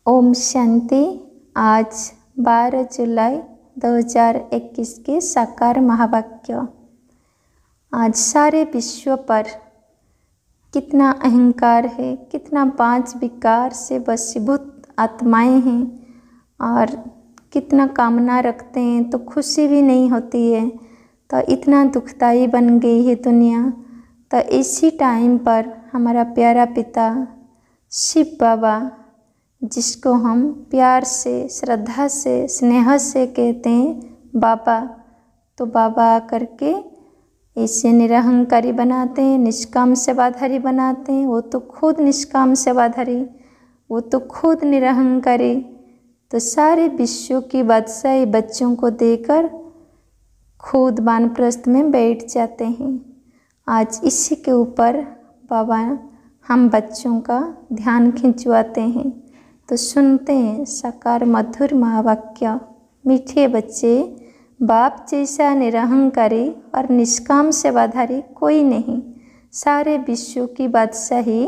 ओम शांति। आज 12 जुलाई 2021 के साकार महावाक्य। आज सारे विश्व पर कितना अहंकार है, कितना 5 विकार से वशीभूत आत्माएं हैं और कितना कामना रखते हैं तो खुशी भी नहीं होती है, तो इतना दुखदाई बन गई है दुनिया। तो इसी टाइम पर हमारा प्यारा पिता शिव बाबा, जिसको हम प्यार से, श्रद्धा से, स्नेह से कहते हैं बाबा, तो बाबा आकर के इसे निरहंकारी बनाते हैं, निष्काम सेवाधारी बनाते हैं। वो तो खुद निष्काम सेवाधारी, वो तो खुद निरहंकारी। तो सारे विश्व की बादशाही बच्चों को देकर खुद वानप्रस्थ में बैठ जाते हैं। आज इसी के ऊपर बाबा हम बच्चों का ध्यान खिंचवाते हैं। तो सुनते हैं साकार मधुर महावाक्य। मीठे बच्चे, बाप जैसा निरहंकारी और निष्काम सेवाधारी कोई नहीं। सारे विश्व की बादशाही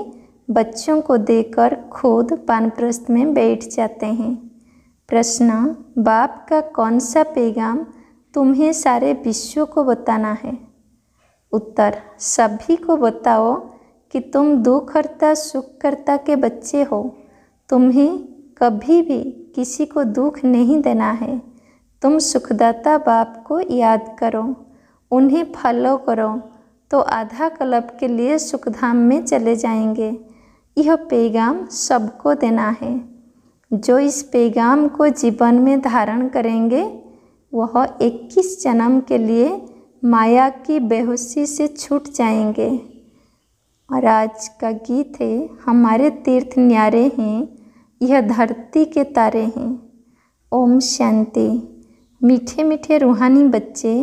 बच्चों को देकर खुद वानप्रस्थ में बैठ जाते हैं। प्रश्न: बाप का कौन सा पैगाम तुम्हें सारे विश्व को बताना है? उत्तर: सभी को बताओ कि तुम दुखहर्ता सुखकर्ता के बच्चे हो। तुम्हें कभी भी किसी को दुख नहीं देना है। तुम सुखदाता बाप को याद करो, उन्हें फॉलो करो तो आधा कल्प के लिए सुखधाम में चले जाएंगे। यह पैगाम सबको देना है। जो इस पैगाम को जीवन में धारण करेंगे वह 21 जन्म के लिए माया की बेहोशी से छूट जाएंगे। और आज का गीत है, हमारे तीर्थ न्यारे हैं, यह धरती के तारे हैं। ओम शांति। मीठे मीठे रूहानी बच्चे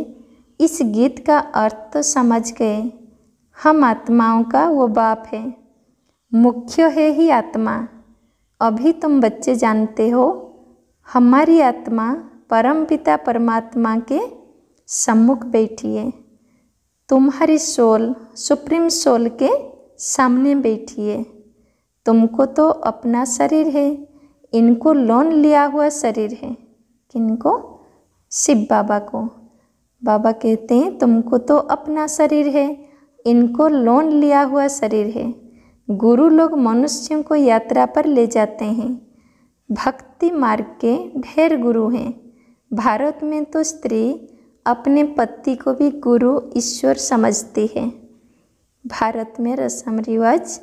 इस गीत का अर्थ तो समझ गए। हम आत्माओं का वो बाप है, मुख्य है ही आत्मा। अभी तुम बच्चे जानते हो, हमारी आत्मा परमपिता परमात्मा के सम्मुख बैठी है। तुम्हारी सोल सुप्रीम सोल के सामने बैठी है। तुमको तो अपना शरीर है, इनको लोन लिया हुआ शरीर है। किनको? शिव बाबा को। बाबा कहते हैं तुमको तो अपना शरीर है, इनको लोन लिया हुआ शरीर है। गुरु लोग मनुष्यों को यात्रा पर ले जाते हैं। भक्ति मार्ग के ढेर गुरु हैं। भारत में तो स्त्री अपने पति को भी गुरु ईश्वर समझती है। भारत में रस्म रिवाज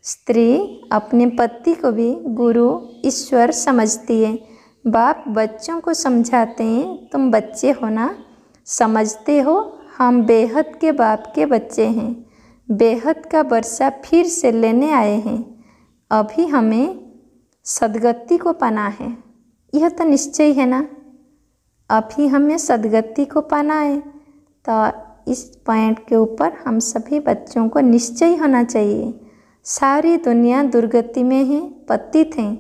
स्त्री अपने पति को भी गुरु ईश्वर समझती है। बाप बच्चों को समझाते हैं, तुम बच्चे हो ना, समझते हो हम बेहद के बाप के बच्चे हैं। बेहद का वर्षा फिर से लेने आए हैं। अभी हमें सदगति को पाना है, यह तो निश्चय है ना। अभी हमें सदगति को पाना है, तो इस पॉइंट के ऊपर हम सभी बच्चों को निश्चय होना चाहिए। सारी दुनिया दुर्गति में है, पतित हैं,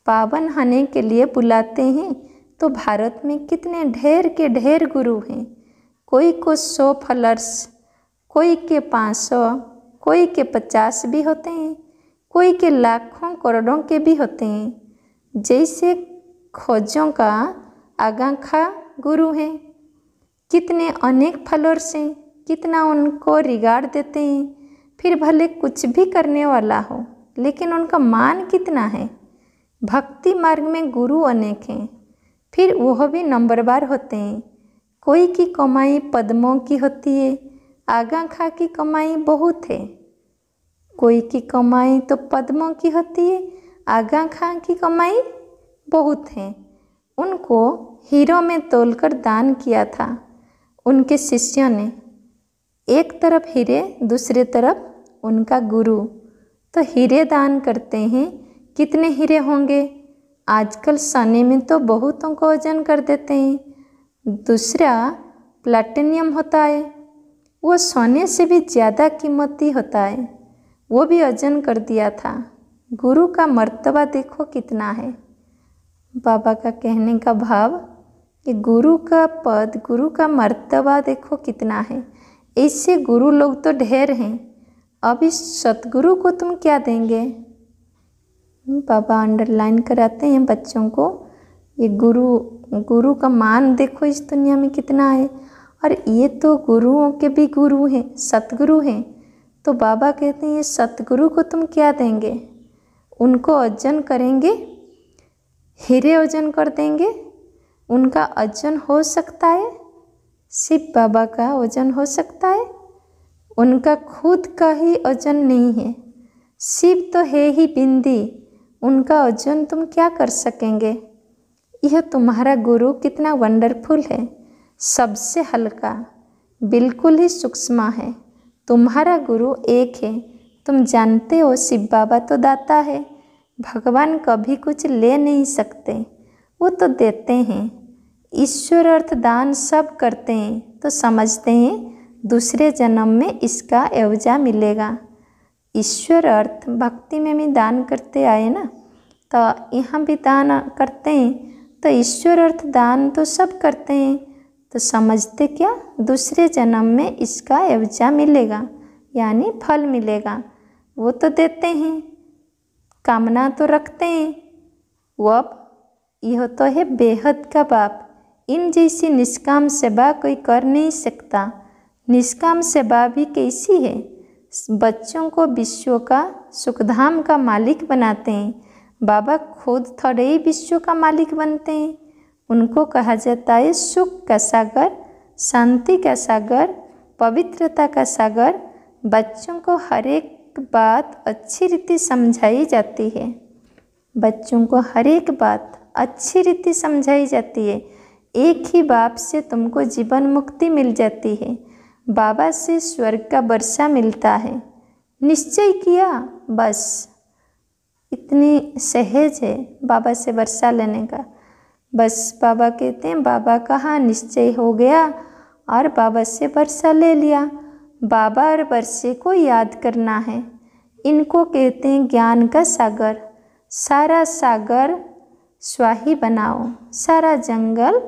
पावन होने के लिए बुलाते हैं। तो भारत में कितने ढेर के ढेर गुरु हैं। कोई को 100 फॉलोअर्स, कोई के 500, कोई के 50 भी होते हैं, कोई के लाखों करोड़ों के भी होते हैं। जैसे खोजों का आगांखा गुरु हैं, कितने अनेक फॉलोअर्स हैं, कितना उनको रिगार्ड देते हैं। फिर भले कुछ भी करने वाला हो, लेकिन उनका मान कितना है। भक्ति मार्ग में गुरु अनेक हैं, फिर वह भी नंबरवार होते हैं। कोई की कमाई पद्मों की होती है, आगांखा की कमाई बहुत है। कोई की कमाई तो पद्मों की होती है, आगांखा की कमाई बहुत है। उनको हीरो में तोलकर दान किया था उनके शिष्यों ने। एक तरफ हीरे, दूसरे तरफ उनका गुरु। तो हीरे दान करते हैं, कितने हीरे होंगे। आजकल सोने में तो बहुतों को वजन कर देते हैं। दूसरा प्लैटिनम होता है, वो सोने से भी ज़्यादा कीमती होता है, वो भी वजन कर दिया था। गुरु का मर्तबा देखो कितना है। बाबा का कहने का भाव कि गुरु का पद, गुरु का मर्तबा देखो कितना है। ऐसे गुरु लोग तो ढेर हैं। अब इस सतगुरु को तुम क्या देंगे? बाबा अंडरलाइन कराते हैं बच्चों को, ये गुरु का मान देखो इस दुनिया में कितना है। और ये तो गुरुओं के भी गुरु हैं, सतगुरु हैं। तो बाबा कहते हैं ये सतगुरु को तुम क्या देंगे? उनको अर्जन करेंगे, हीरे अर्जन कर देंगे। उनका अर्जन हो सकता है, सिर्फ बाबा का अर्जन हो सकता है। उनका खुद का ही अर्जन नहीं है, सिर्फ तो है ही बिंदी। उनका अर्जन तुम क्या कर सकेंगे? यह तुम्हारा गुरु कितना वंडरफुल है, सबसे हल्का, बिल्कुल ही सूक्ष्म है। तुम्हारा गुरु एक है। तुम जानते हो शिव बाबा तो दाता है, भगवान कभी कुछ ले नहीं सकते, वो तो देते हैं। ईश्वर अर्थ दान सब करते हैं, तो समझते हैं दूसरे जन्म में इसका एवजा मिलेगा। ईश्वर अर्थ भक्ति में भी दान करते आए ना, तो यहाँ भी दान करते हैं। तो ईश्वर अर्थ दान तो सब करते हैं, तो समझते क्या दूसरे जन्म में इसका एवजा मिलेगा, यानी फल मिलेगा। वो तो देते हैं, कामना तो रखते हैं। वो अब यह तो है बेहद का बाप। इन जैसी निष्काम सेवा कोई कर नहीं सकता। निष्काम सेवा भी कैसी है? बच्चों को विश्व का सुखधाम का मालिक बनाते हैं। बाबा खुद थोड़े ही विश्व का मालिक बनते हैं। उनको कहा जाता है सुख का सागर, शांति का सागर, पवित्रता का सागर। बच्चों को हर एक बात अच्छी रीति समझाई जाती है। बच्चों को हर एक बात अच्छी रीति समझाई जाती है। एक ही बाप से तुमको जीवन मुक्ति मिल जाती है। बाबा से स्वर्ग का वर्षा मिलता है। निश्चय किया, बस इतनी सहज है बाबा से वर्षा लेने का। बस बाबा कहते हैं बाबा कहा निश्चय हो गया और बाबा से वर्षा ले लिया। बाबा और वर्षे को याद करना है। इनको कहते हैं ज्ञान का सागर। सारा सागर स्वाही बनाओ, सारा जंगल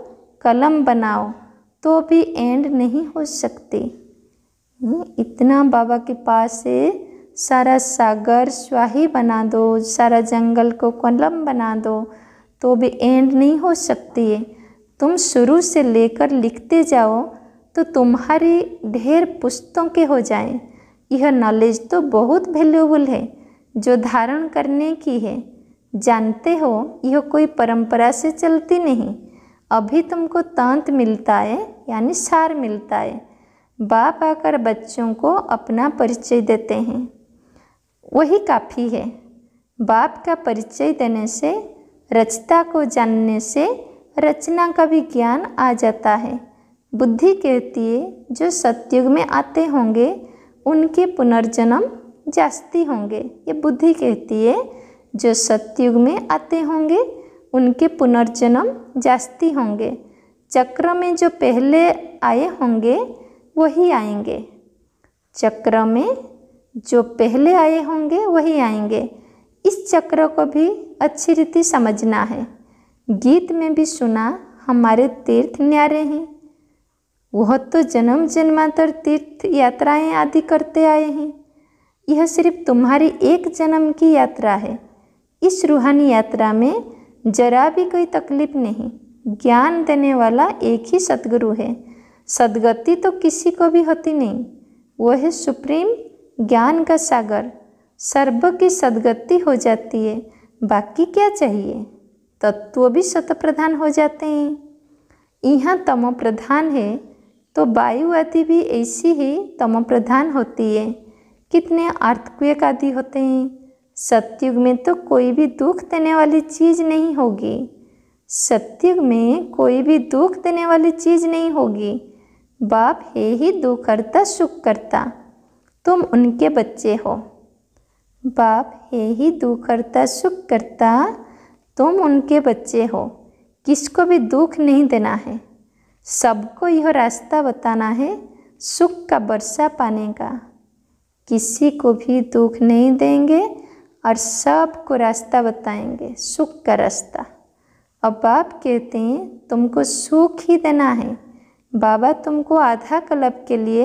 कलम बनाओ, तो भी एंड नहीं हो सकती। इतना बाबा के पास है। सारा सागर स्वाही बना दो, सारा जंगल को कलम बना दो, तो भी एंड नहीं हो सकती है। तुम शुरू से लेकर लिखते जाओ तो तुम्हारी ढेर पुस्तकें हो जाएं। यह नॉलेज तो बहुत वैल्यूबल है, जो धारण करने की है। जानते हो यह कोई परंपरा से चलती नहीं। अभी तुमको तंत मिलता है, यानी सार मिलता है। बाप आकर बच्चों को अपना परिचय देते हैं, वही काफ़ी है। बाप का परिचय देने से, रचता को जानने से रचना का भी ज्ञान आ जाता है। बुद्धि कहती है जो सतयुग में आते होंगे उनके पुनर्जन्म जास्ती होंगे। ये बुद्धि कहती है जो सतयुग में आते होंगे उनके पुनर्जन्म जास्ती होंगे। चक्र में जो पहले आए होंगे वही आएंगे। चक्र में जो पहले आए होंगे वही आएंगे। इस चक्र को भी अच्छी रीति समझना है। गीत में भी सुना हमारे तीर्थ न्यारे हैं। वह तो जन्म जन्मांतर तीर्थ यात्राएं आदि करते आए हैं। यह सिर्फ तुम्हारी एक जन्म की यात्रा है। इस रूहानी यात्रा में जरा भी कोई तकलीफ नहीं। ज्ञान देने वाला एक ही सतगुरु है। सदगति तो किसी को भी होती नहीं। वह है सुप्रीम ज्ञान का सागर। सर्व की सदगति हो जाती है। बाकी क्या चाहिए? तत्व भी सत प्रधान हो जाते हैं। यहाँ तमो प्रधान है तो वायु आदि भी ऐसी ही तमो प्रधान होती है। कितने अर्थक्वेक आदि होते हैं। सतयुग में तो कोई भी दुख देने वाली चीज़ नहीं होगी। सतयुग में कोई भी दुख देने वाली चीज़ नहीं होगी। बाप है ही दुख करता सुख करता। तुम उनके बच्चे हो। बाप है ही दुख करता सुख करता, तुम उनके बच्चे हो। किसको भी दुख नहीं देना है। सबको यह रास्ता बताना है सुख का वर्षा पाने का। किसी को भी दुख नहीं देंगे और सबको रास्ता बताएंगे सुख का रास्ता। अब बाप कहते हैं तुमको सुख ही देना है। बाबा तुमको आधा कल्प के लिए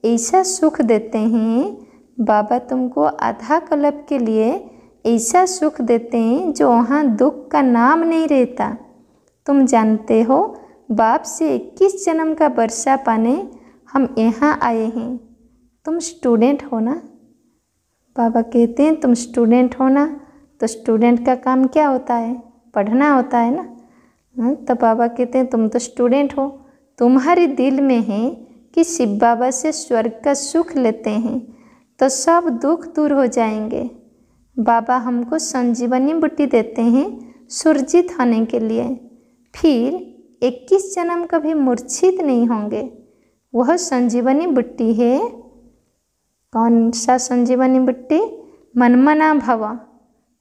ऐसा सुख देते हैं। बाबा तुमको आधा कल्प के लिए ऐसा सुख देते हैं जो वहाँ दुख का नाम नहीं रहता। तुम जानते हो, बाप से 21 जन्म का वर्षा पाने हम यहाँ आए हैं। तुम स्टूडेंट हो ना। बाबा कहते हैं तुम स्टूडेंट हो ना, तो स्टूडेंट का काम क्या होता है? पढ़ना होता है ना। तो बाबा कहते हैं तुम तो स्टूडेंट हो, तुम्हारे दिल में है कि शिव बाबा से स्वर्ग का सुख लेते हैं तो सब दुख दूर हो जाएंगे। बाबा हमको संजीवनी बूटी देते हैं सुरजित होने के लिए, फिर 21 जन्म कभी मूर्छित नहीं होंगे। वह संजीवनी बूटी है। कौन सा संजीवनी बूटी? मनमना भव।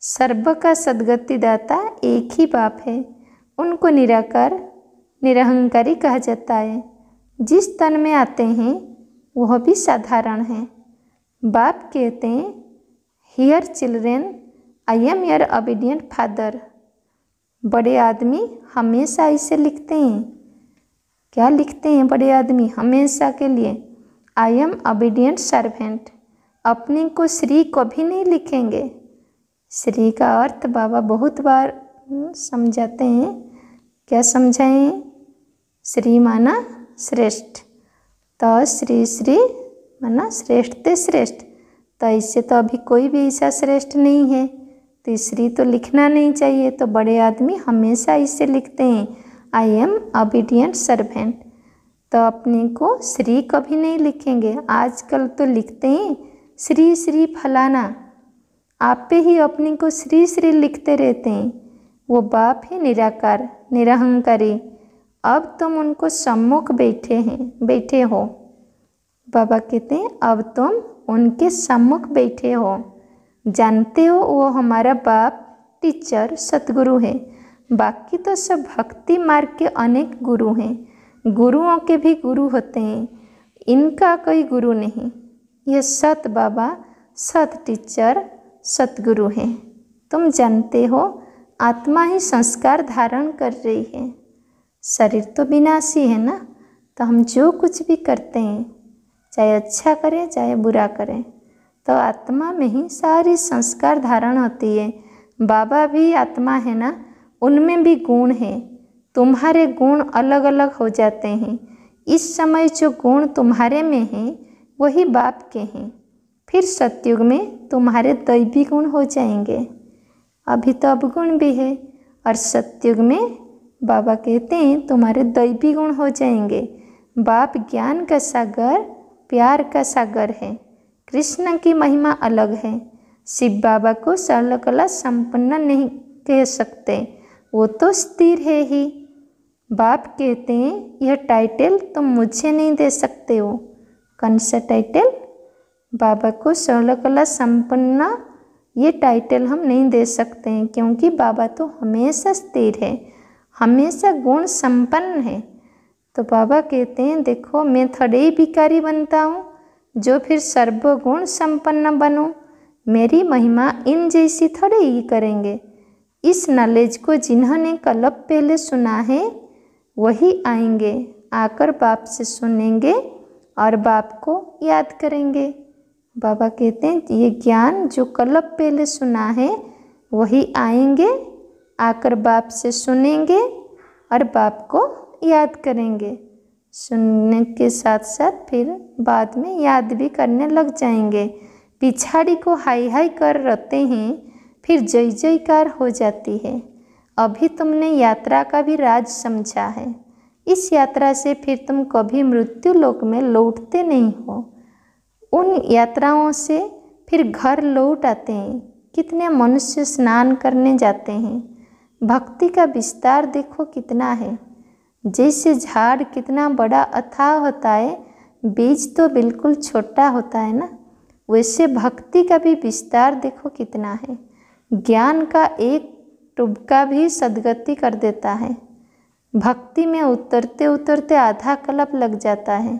सर्व का सद्गति दाता एक ही बाप है। उनको निराकार निरहंकारी कहा जाता है। जिस तन में आते हैं वह भी साधारण है। बाप कहते हैं, here children, I am your obedient father. बड़े आदमी हमेशा इसे लिखते हैं। क्या लिखते हैं बड़े आदमी हमेशा के लिए? I am obedient servant. अपने को श्री कभी नहीं लिखेंगे। श्री का अर्थ बाबा बहुत बार समझाते हैं। क्या समझाएं? श्री माना श्रेष्ठ, तो श्री श्री माना श्रेष्ठ ते श्रेष्ठ। तो इससे तो अभी कोई भी ऐसा श्रेष्ठ नहीं है, तो श्री तो लिखना नहीं चाहिए। तो बड़े आदमी हमेशा इसे लिखते हैं, आई एम ओबीडियंट सर्वेंट। तो अपने को श्री कभी नहीं लिखेंगे। आजकल तो लिखते हैं श्री श्री फलाना। आप पे ही अपने को श्री श्री लिखते रहते हैं। वो बाप है निराकार निरहंकारी। अब तुम उनको सम्मुख बैठे हो। बाबा कहते हैं अब तुम उनके सम्मुख बैठे हो। जानते हो वो हमारा बाप टीचर सतगुरु है। बाकी तो सब भक्ति मार्ग के अनेक गुरु हैं। गुरुओं के भी गुरु होते हैं, इनका कोई गुरु नहीं। ये सत बाबा सत टीचर सतगुरु हैं। तुम जानते हो आत्मा ही संस्कार धारण कर रही है। शरीर तो विनाशी है ना, तो हम जो कुछ भी करते हैं, चाहे अच्छा करें चाहे बुरा करें, तो आत्मा में ही सारी संस्कार धारण होती है। बाबा भी आत्मा है ना, उनमें भी गुण है। तुम्हारे गुण अलग अलग हो जाते हैं। इस समय जो गुण तुम्हारे में हैं वही बाप के हैं। फिर सतयुग में तुम्हारे दैवी गुण हो जाएंगे। अभी तो अवगुण भी है, और सतयुग में बाबा कहते हैं तुम्हारे दैवी गुण हो जाएंगे। बाप ज्ञान का सागर प्यार का सागर है। कृष्ण की महिमा अलग है। शिव बाबा को सर्वकला संपन्न नहीं कह सकते, वो तो स्थिर है ही। बाप कहते हैं यह टाइटल तुम मुझे नहीं दे सकते हो। कौन सा टाइटल? बाबा को सर्वकला संपन्न ये टाइटल हम नहीं दे सकते हैं, क्योंकि बाबा तो हमेशा स्थिर है, हमेशा गुण संपन्न है। तो बाबा कहते हैं देखो मैं थोड़े ही भिखारी बनता हूँ जो फिर सर्वगुण संपन्न बनूँ। मेरी महिमा इन जैसी थोड़े ही करेंगे। इस नॉलेज को जिन्होंने कल्प पहले सुना है वही आएंगे, आकर बाप से सुनेंगे और बाप को याद करेंगे। बाबा कहते हैं ये ज्ञान जो कल्प पहले सुना है वही आएंगे, आकर बाप से सुनेंगे और बाप को याद करेंगे। सुनने के साथ साथ फिर बाद में याद भी करने लग जाएंगे। पिछाड़ी को हाय हाय कर रहते हैं, फिर जय जयकार हो जाती है। अभी तुमने यात्रा का भी राज समझा है। इस यात्रा से फिर तुम कभी मृत्यु लोक में लौटते नहीं हो। उन यात्राओं से फिर घर लौट आते हैं। कितने मनुष्य स्नान करने जाते हैं। भक्ति का विस्तार देखो कितना है। जैसे झाड़ कितना बड़ा अथाह होता है, बीज तो बिल्कुल छोटा होता है ना, वैसे भक्ति का भी विस्तार देखो कितना है। ज्ञान का एक टुबका भी सद्गति कर देता है। भक्ति में उतरते उतरते आधा कल्प लग जाता है।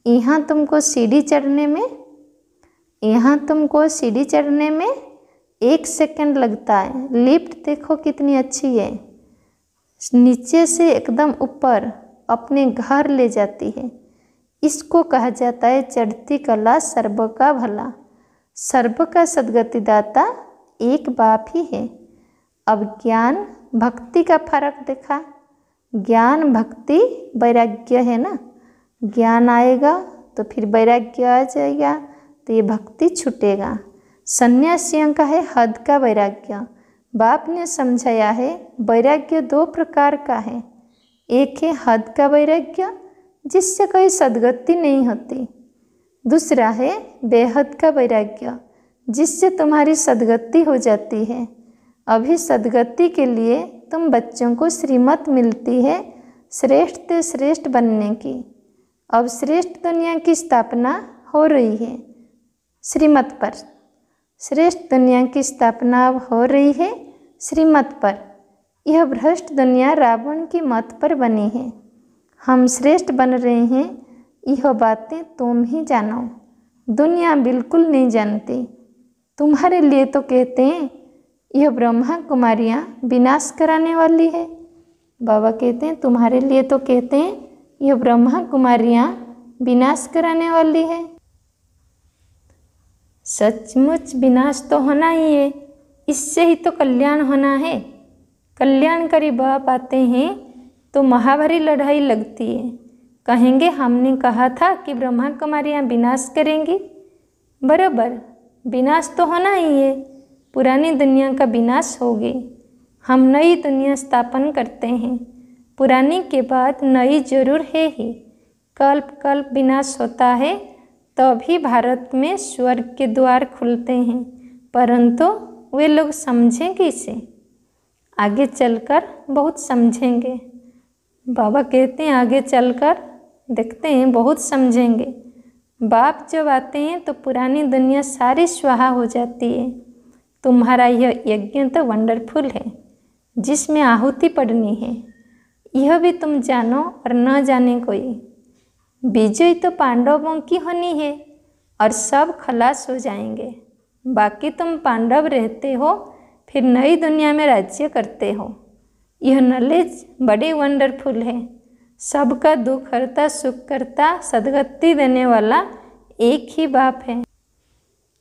यहाँ तुमको सीढ़ी चढ़ने में 1 सेकंड लगता है। लिफ्ट देखो कितनी अच्छी है, नीचे से एकदम ऊपर अपने घर ले जाती है। इसको कहा जाता है चढ़ती कला सर्व का भला। सर्व का सद्गति दाता एक बाप ही है। अब ज्ञान भक्ति का फर्क देखा। ज्ञान भक्ति वैराग्य है ना, ज्ञान आएगा तो फिर वैराग्य आ जाएगा, तो ये भक्ति छूटेगा। सन्यासियों का है हद का वैराग्य। बाप ने समझाया है वैराग्य दो प्रकार का है। एक है हद का वैराग्य जिससे कोई सद्गति नहीं होती, दूसरा है बेहद का वैराग्य जिससे तुम्हारी सद्गति हो जाती है। अभी सद्गति के लिए तुम बच्चों को श्रीमत मिलती है श्रेष्ठ से श्रेष्ठ बनने की। अब श्रेष्ठ दुनिया की स्थापना हो रही है श्रीमत पर। श्रेष्ठ दुनिया की स्थापना अब हो रही है श्रीमत पर। यह भ्रष्ट दुनिया रावण की मत पर बनी है। हम श्रेष्ठ बन रहे हैं, यह बातें तुम ही जानो, दुनिया बिल्कुल नहीं जानती। तुम्हारे लिए तो कहते हैं यह ब्रह्मा कुमारियाँ विनाश कराने वाली है। बाबा कहते हैं तुम्हारे लिए तो कहते हैं यह ब्रह्मा कुमारियाँ विनाश कराने वाली है। सचमुच विनाश तो होना ही है, इससे ही तो कल्याण होना है। कल्याणकारी बाप आते हैं तो महाभारी लड़ाई लगती है। कहेंगे हमने कहा था कि ब्रह्मा कुमारियाँ विनाश करेंगी। बराबर विनाश तो होना ही है, पुरानी दुनिया का विनाश होगी। हम नई दुनिया स्थापन करते हैं, पुरानी के बाद नई जरूर है ही। कल्प कल्प विनाश होता है तभी भारत में स्वर्ग के द्वार खुलते हैं, परंतु वे लोग समझेंगे इसे, आगे चलकर बहुत समझेंगे। बाबा कहते हैं आगे चलकर देखते हैं बहुत समझेंगे। बाप जब आते हैं तो पुरानी दुनिया सारी स्वाहा हो जाती है। तुम्हारा यह यज्ञ तो वंडरफुल है जिसमें आहुति पड़नी है, यह भी तुम जानो और न जाने कोई। विजय तो पांडवों की होनी है और सब खलास हो जाएंगे। बाकी तुम पांडव रहते हो, फिर नई दुनिया में राज्य करते हो। यह नॉलेज बड़ी वंडरफुल है। सबका दुख हरता सुख करता सद्गति देने वाला एक ही बाप है।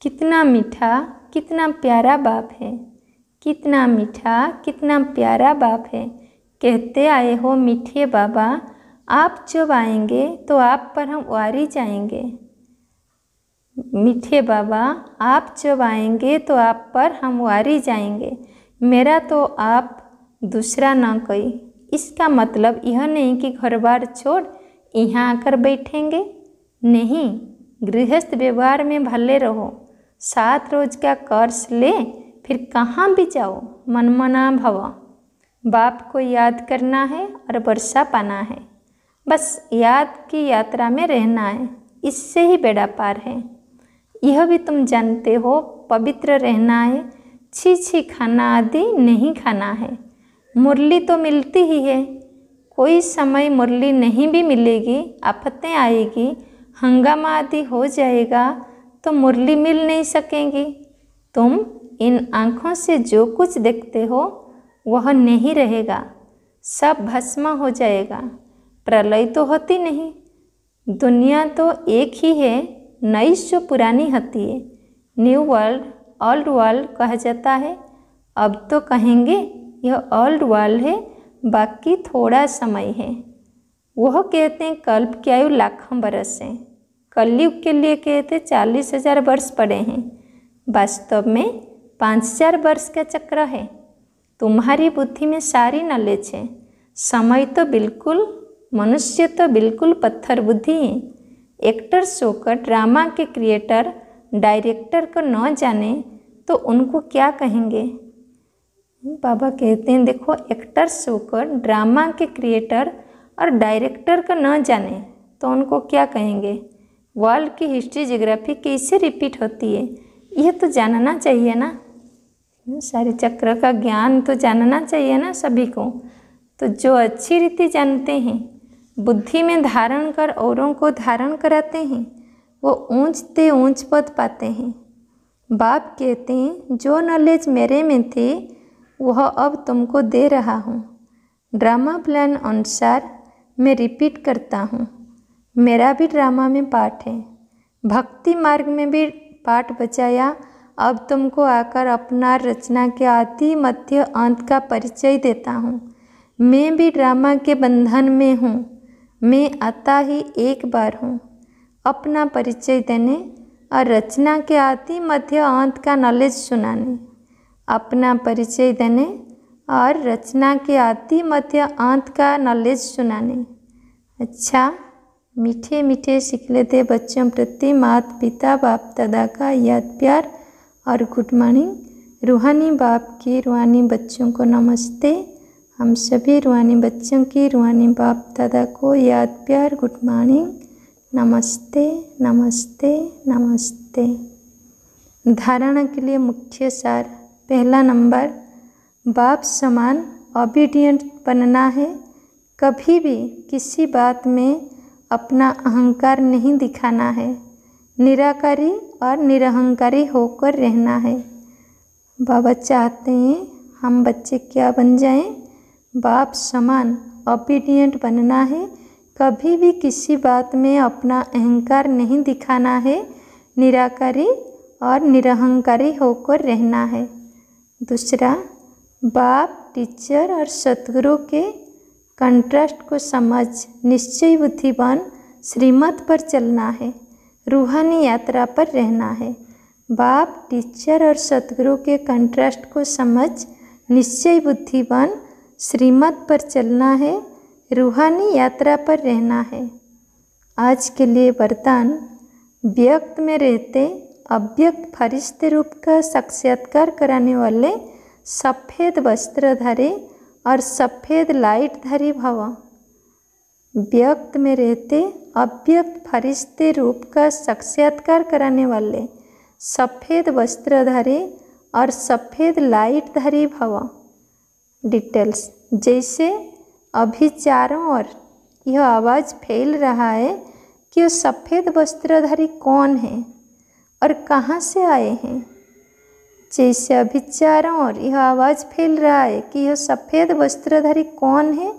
कितना मीठा कितना प्यारा बाप है, कितना मीठा कितना प्यारा बाप है। कहते आए हो मीठे बाबा, आप जब आएंगे तो आप पर हम वारी जाएंगे। मीठे बाबा आप जब आएंगे तो आप पर हम वारी जाएंगे। मेरा तो आप दूसरा ना कोई। इसका मतलब यह नहीं कि घर बार छोड़ यहाँ आकर बैठेंगे, नहीं। गृहस्थ व्यवहार में भले रहो, 7 रोज का कर्ज ले, फिर कहाँ भी जाओ, मनमना भव। बाप को याद करना है और वर्षा पाना है, बस याद की यात्रा में रहना है, इससे ही बेड़ा पार है। यह भी तुम जानते हो पवित्र रहना है, छी खाना आदि नहीं खाना है। मुरली तो मिलती ही है, कोई समय मुरली नहीं भी मिलेगी, आफतें आएगी, हंगामा आदि हो जाएगा तो मुरली मिल नहीं सकेंगी। तुम इन आँखों से जो कुछ देखते हो वह नहीं रहेगा, सब भस्म हो जाएगा। प्रलय तो होती नहीं, दुनिया तो एक ही है, नई जो पुरानी होती है। न्यू वर्ल्ड ओल्ड वर्ल्ड कहा जाता है। अब तो कहेंगे यह ओल्ड वर्ल्ड है, बाकी थोड़ा समय है। वह कहते हैं कल्प की आयु लाखों बरस है, कलयुग के लिए कहते 40,000 वर्ष पड़े हैं, वास्तव में 5,000 वर्ष का चक्र है। तुम्हारी बुद्धि में सारी नॉलेज है। समय तो बिल्कुल, मनुष्य तो बिल्कुल पत्थर बुद्धि है। एक्टर्स होकर ड्रामा के क्रिएटर डायरेक्टर को न जाने तो उनको क्या कहेंगे। बाबा कहते हैं देखो, एक्टर्स होकर ड्रामा के क्रिएटर और डायरेक्टर को न जाने तो उनको क्या कहेंगे। वर्ल्ड की हिस्ट्री ज्योग्राफी कैसे रिपीट होती है, यह तो जानना चाहिए ना। सारे चक्र का ज्ञान तो जानना चाहिए ना सभी को। तो जो अच्छी रीति जानते हैं, बुद्धि में धारण कर औरों को धारण कराते हैं, वो ऊंच ते ऊंच पद पाते हैं। बाप कहते हैं जो नॉलेज मेरे में थे वह अब तुमको दे रहा हूँ। ड्रामा प्लान अनुसार मैं रिपीट करता हूँ। मेरा भी ड्रामा में पाठ है, भक्ति मार्ग में भी पाठ बचाया अब तुमको आकर अपना रचना के आदि मध्य अंत का परिचय देता हूँ। मैं भी ड्रामा के बंधन में हूँ। मैं आता ही एक बार हूँ अपना परिचय देने और रचना के आदि मध्य अंत का नॉलेज सुनाने। अपना परिचय देने और रचना के आदि मध्य अंत का नॉलेज सुनाने। अच्छा, मीठे मीठे सीख लेते बच्चों प्रति माता पिता बाप दादा का याद प्यार और गुड मॉर्निंग। रूहानी बाप की रूहानी बच्चों को नमस्ते। हम सभी रूहानी बच्चों की रूहानी बाप दादा को याद प्यार गुड मॉर्निंग, नमस्ते नमस्ते नमस्ते। धारणा के लिए मुख्य सार। पहला नंबर, बाप समान ओबीडिएंट बनना है। कभी भी किसी बात में अपना अहंकार नहीं दिखाना है। निराकारी और निरहंकारी होकर रहना है। बाबा चाहते हैं हम बच्चे क्या बन जाएं? बाप समान ओबीडिएंट बनना है। कभी भी किसी बात में अपना अहंकार नहीं दिखाना है। निराकारी और निरहंकारी होकर रहना है। दूसरा, बाप टीचर और सतगुरु के कंट्रास्ट को समझ निश्चय बुद्धिवान श्रीमत पर चलना है। रूहानी यात्रा पर रहना है। बाप टीचर और सतगुरु के कंट्रास्ट को समझ निश्चय बुद्धिवान श्रीमत पर चलना है। रूहानी यात्रा पर रहना है। आज के लिए वरदान। व्यक्त में रहते अव्यक्त फरिश्ते रूप का साक्षात्कार कराने वाले सफ़ेद वस्त्रधारी और सफ़ेद लाइटधारी भव। व्यक्त में रहते अव्यक्त फरिश्ते रूप का साक्षात्कार कराने वाले सफ़ेद वस्त्रधारी और सफ़ेद लाइटधारी भव। डिटेल्स। जैसे अभी चारों ओर यह आवाज़ फैल रहा है कि यह सफ़ेद वस्त्रधारी कौन है और कहाँ से आए हैं। जैसे अभी चारों ओर यह आवाज़ फैल रहा है कि यह सफ़ेद वस्त्रधारी कौन है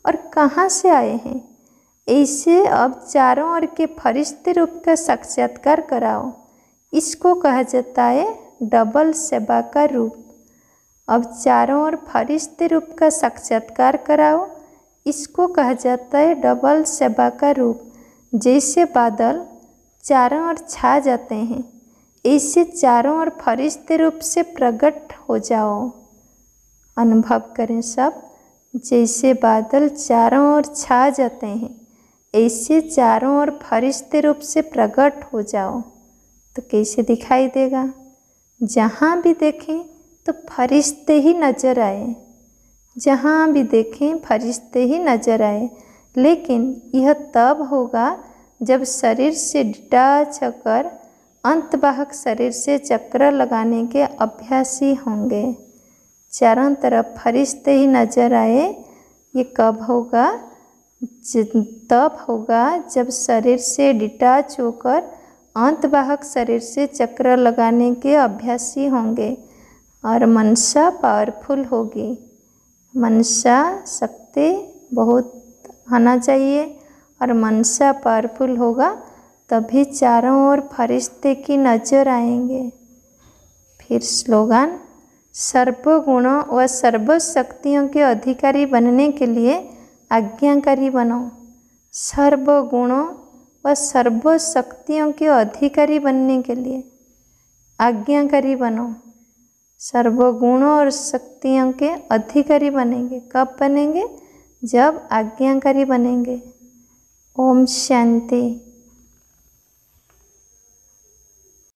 और कहाँ से आए हैं, ऐसे अब चारों ओर के फरिश्ते रूप का साक्षात्कार कराओ। इसको कहा जाता है डबल सेवा का रूप। अब चारों ओर फरिश्ते रूप का साक्षात्कार कराओ। इसको कहा जाता है डबल सेवा का रूप। जैसे बादल चारों ओर छा जाते हैं, ऐसे चारों ओर फरिश्ते रूप से प्रकट हो जाओ। अनुभव करें सब। जैसे बादल चारों ओर छा जाते हैं, ऐसे चारों ओर फरिश्ते रूप से प्रकट हो जाओ। तो कैसे दिखाई देगा? जहाँ भी देखें तो फरिश्ते ही नज़र आए। जहाँ भी देखें फरिश्ते ही नज़र आए। लेकिन यह तब होगा जब शरीर से डिटैच होकर अंतवाहक शरीर से चक्र लगाने के अभ्यासी होंगे। चारों तरफ फरिश्ते ही नज़र आए। ये कब होगा? तब होगा जब शरीर से डिटैच होकर अंतवाहक शरीर से चक्र लगाने के अभ्यासी होंगे और मनसा पावरफुल होगी। मनसा शक्ति बहुत होना चाहिए और मनसा पावरफुल होगा तभी चारों ओर फरिश्ते की नज़र आएंगे। फिर स्लोगन। सर्वगुणों व सर्व शक्तियों के अधिकारी बनने के लिए आज्ञाकारी बनो। सर्वगुणों व सर्व शक्तियों के अधिकारी बनने के लिए आज्ञाकारी बनो। सर्वगुणों और शक्तियों के अधिकारी बनेंगे। कब बनेंगे? जब आज्ञाकारी बनेंगे। ओम शांति।